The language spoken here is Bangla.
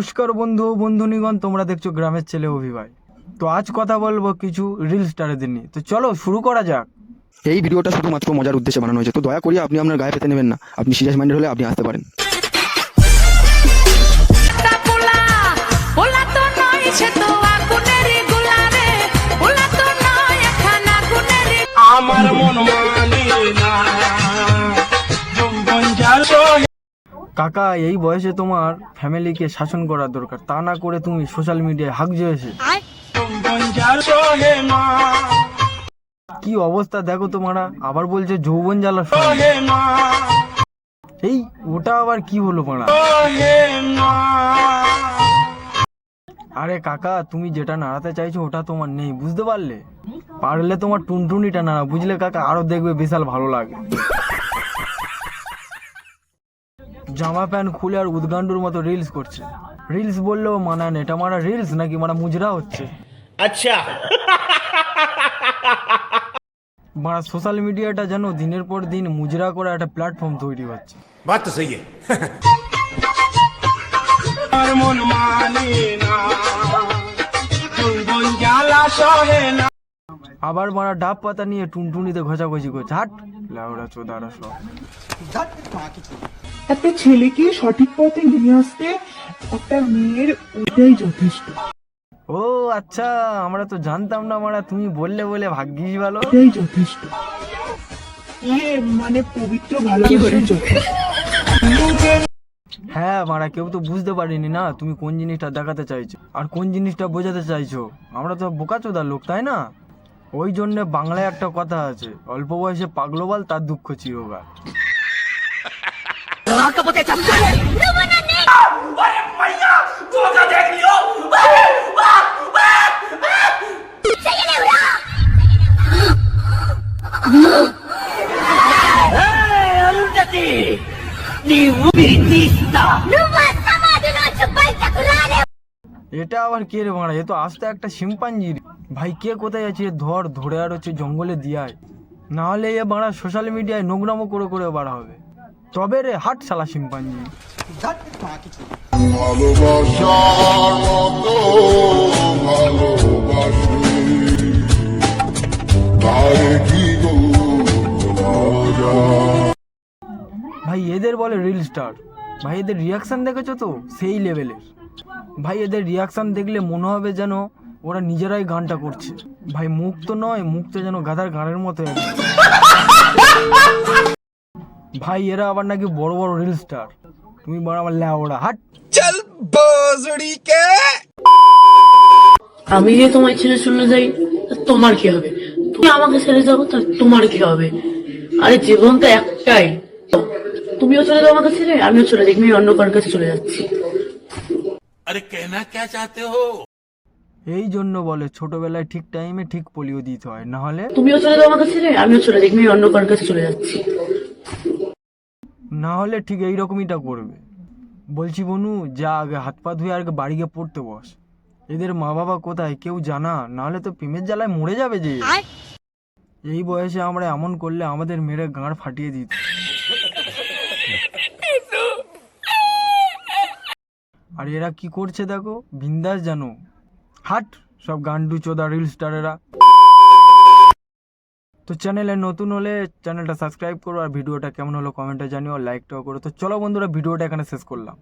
নমস্কার বন্ধু বন্ধুনিগণ, তোমরা দেখছো গ্রামের ছেলে অভিভাই। তো আজ কথা বলবো কিছু রিল স্টারদের নিয়ে। তো চলো শুরু করা যাক। এই ভিডিওটা শুধুমাত্র মজার উদ্দেশ্যে বানানো হয়েছে, তো দয়া করে আপনি আপনার গায়ে পেতে নেবেন না। আপনি সিরিয়াস মাইন্ডেড হলে আপনি আসতে পারেন। আমার মন মানে না যৌবন জাল কাকা, এই বয়সে তোমার ফ্যামিলিকে শাসন করা দরকার, তা না করে তুমি সোশ্যাল মিডিয়ায় হাঁকজো এসে যৌবন জাল সোহে মা কি অবস্থা দেখো তোমরা। আবার বলছে যৌবন জ্বালা সোহে মা এই ওটা আবার কি হলো মারা? সোহে মা। আরে কাকা, তুমি যেটা নাড়াতে চাইছো ওটা তোমার নেই, বুঝতে পারলে? পারলে তোমার টুনটুনিটা নাড়া, বুঝলে কাকা? আরো দেখবে বিশাল ভালো লাগে। জামা প্যান্ট খুলে আর উদ্গান্ডুর মতো রিলস করছে। রিলস বললেও মানায় না, এটা মারা রিলস নাকি মারা মুজরা হচ্ছে? আচ্ছা, মারা সোশ্যাল মিডিয়াটা যেন দিনের পর দিন মুজরা করে একটা প্ল্যাটফর্ম তৈরি হচ্ছে। बात तो सही है। আমার মন মানে না যৌবন জ্বালা সহে না। আবার মারা ডাব পাতা নিয়ে টুনটুনিতে ঘষাঘষি করছে। হাট লাউড়া চোদারা সব। একটা ছেলেকে সঠিক পথে নিয়ে আসতে একটা মেয়ের ওটাই যথেষ্ট, ও আচ্ছা, আমরা তো জানতাম না মারা, তুমি বললে বলে ভাগ্যিস ভালো। ওটাই যথেষ্ট। মানে পবিত্র ভালোবাসার যথেষ্ট। হ্যাঁ মারা, কেউ তো বুঝতে পারিনি না তুমি কোন জিনিসটা দেখাতে চাইছো আর কোন জিনিসটা বোঝাতে চাইছো। আমরা তো বোকাচোদা লোক, তাই না? ওই জন্য বাংলায় একটা কথা আছে, অল্প বয়সে পাগলো বল, তার দুঃখ চিরকাল। এটা আবার কে রে মারা? এ তো আস্তে একটা শিম্পাঞ্জি। ভাই কে কোথায় আছে? ধরে আর হচ্ছে জঙ্গলে দিয়ায়, না হলে এ বাড়া সোশ্যাল মিডিয়ায় নোংরামো করে করে বাড়া হবে। তবে রে হাট শালা শিম্পাঞ্জি। ভালোবাসার মতো ভালোবাসি তারে কি গো বলা যায়। ভাই এদের বলে রিল স্টার। ভাই এদের রিয়াকশন দেখেছো তো, সেই লেভেলের। ভাই এদের রিয়াকশন দেখলে মনে হবে যেন ওরা নিজেরাই গানটা করছে। ভাই মুখ তো নয়, মুখটা যেন গাধার গানের মতো একদম। ভাই এরা আবার নাকি বড় বড় রিল স্টার, তুমি বড় আমার ল্যাওড়া। হাট আমি যে তোমার ছেড়ে চলে যাই তা তোমার কি হবে? তুমি আমাকে ছেড়ে যাবো তা তোমার কি হবে? আরে জীবন তো একটাই। তুমিও চলে যাও আমাকে ছেড়ে, আমিও চলে যাই, আমি অন্য কারোর কাছে চলে যাচ্ছি। अरे कहना क्या चाहते हो? এই জন্য বলে ছোটবেলায় ঠিক টাইমে ঠিক পোলিও দিতে হয়, না হলে তুমিও চলে যাও আমাকে ছেড়ে, আমিও চলে যাই, আমি অন্য কারোর কাছে চলে যাচ্ছি। ঠিক এইরকমইটা করবে। বলছি বনু, যা আগে হাত পা ধুয়ে আগে বাড়ি গিয়ে পড়তে বস। এদের মা বাবা কোথায় কেউ জানা? নাহলে তো প্রেমের জ্বালায় মরে যাবে যে। এই বয়সে আমরা এমন করলে আমাদের মেরে গাঁড় ফাটিয়ে দিত। আর এরা কি করছে দেখো, বিন্দাস জানো। হাট সব গান্ডু চোদা রিল স্টারেরা। তো চ্যানেলে নতুন হলে চ্যানেলটা সাবস্ক্রাইব করো, আর ভিডিওটা কেমন হলো কমেন্টে জানিও, লাইকটাও করো। তো চলো বন্ধুরা, ভিডিওটা এখানে শেষ করলাম।